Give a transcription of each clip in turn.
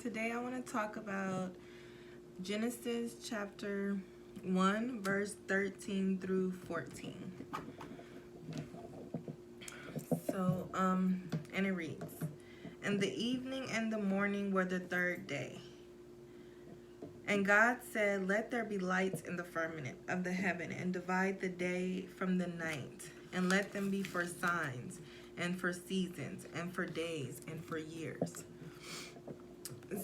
Today I want to talk about Genesis chapter 1, verse 13 through 14. And it reads, "And the evening and the morning were the third day. And God said, Let there be lights in the firmament of the heaven, and divide the day from the night, and let them be for signs, and for seasons, and for days, and for years."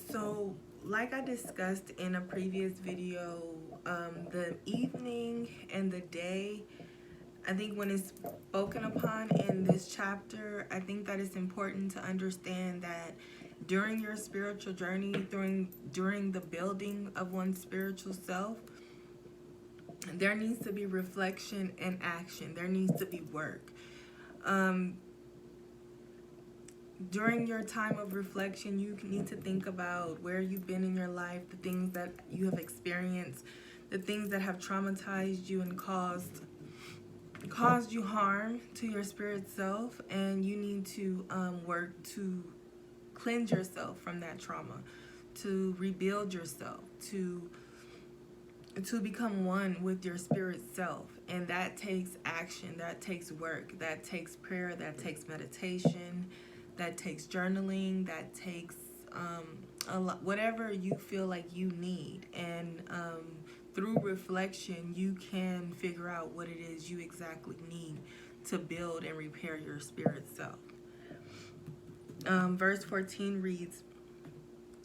So, like I discussed in a previous video, the evening and the day, I think when it's spoken upon in this chapter, I think that it's important to understand that during your spiritual journey, during the building of one's spiritual self, there needs to be reflection and action. There needs to be work. During your time of reflection, you need to think about where you've been in your life, the things that you have experienced, the things that have traumatized you and caused you harm to your spirit self, and you need to work to cleanse yourself from that trauma, to rebuild yourself, to become one with your spirit self. And that takes action, that takes work, that takes prayer, that takes meditation, that takes journaling, that takes a lot, whatever you feel like you need. And through reflection, you can figure out what it is you exactly need to build and repair your spirit self. Verse 14 reads,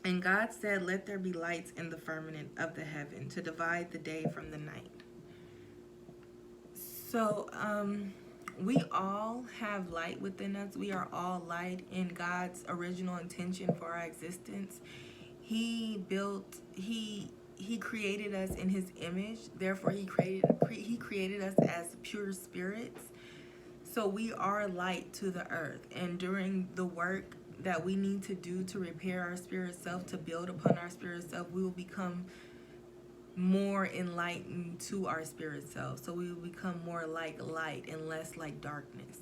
"And God said, Let there be lights in the firmament of the heaven to divide the day from the night." So, we all have light within us. We are all light in God's original intention for our existence. He created us in His image. Therefore, He created us as pure spirits. So we are light to the earth. And during the work that we need to do to repair our spirit self, to build upon our spirit self, we will become more enlightened to our spirit self. So we will become more like light and less like darkness.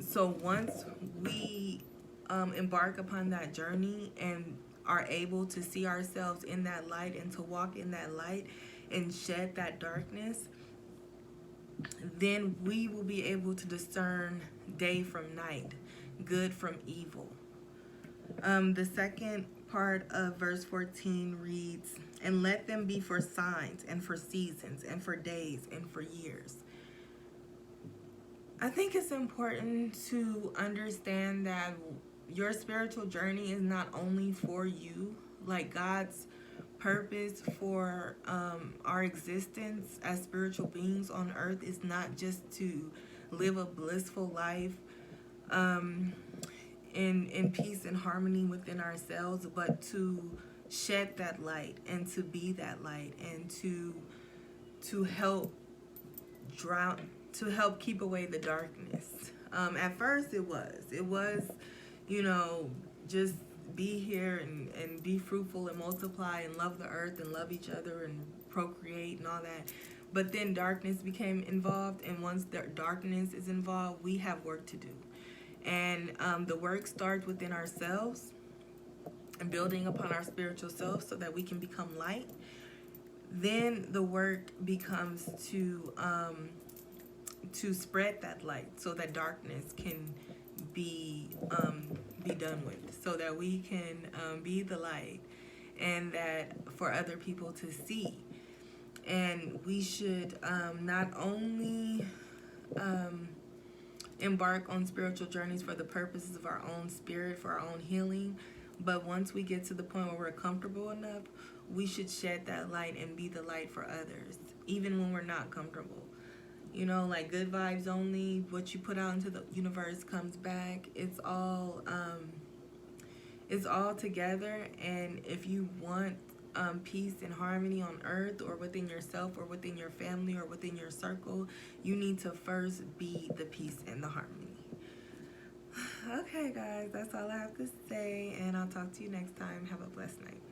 So once we embark upon that journey and are able to see ourselves in that light and to walk in that light and shed that darkness, then we will be able to discern day from night, good from evil. The second part of verse 14 reads, "And let them be for signs, and for seasons, and for days, and for years." I think it's important to understand that your spiritual journey is not only for you. Like, God's purpose for our existence as spiritual beings on earth is not just to live a blissful life in peace and harmony within ourselves, but to shed that light and to be that light, and to help keep away the darkness. At first it was just be here and be fruitful and multiply and love the earth and love each other and procreate and all that. But then darkness became involved, and once the darkness is involved, we have work to do. And the work starts within ourselves and building upon our spiritual self so that we can become light. Then the work becomes to spread that light so that darkness can be done with, so that we can be the light, and that for other people to see. And we should not only embark on spiritual journeys for the purposes of our own spirit, for our own healing, but once we get to the point where we're comfortable enough, we should shed that light and be the light for others, even when we're not comfortable. Like good vibes only. What you put out into the universe comes back. It's all together. And if you want peace and harmony on earth, or within yourself, or within your family, or within your circle, you need to first be the peace and the harmony. Okay, guys, that's all I have to say, and I'll talk to you next time. Have a blessed night.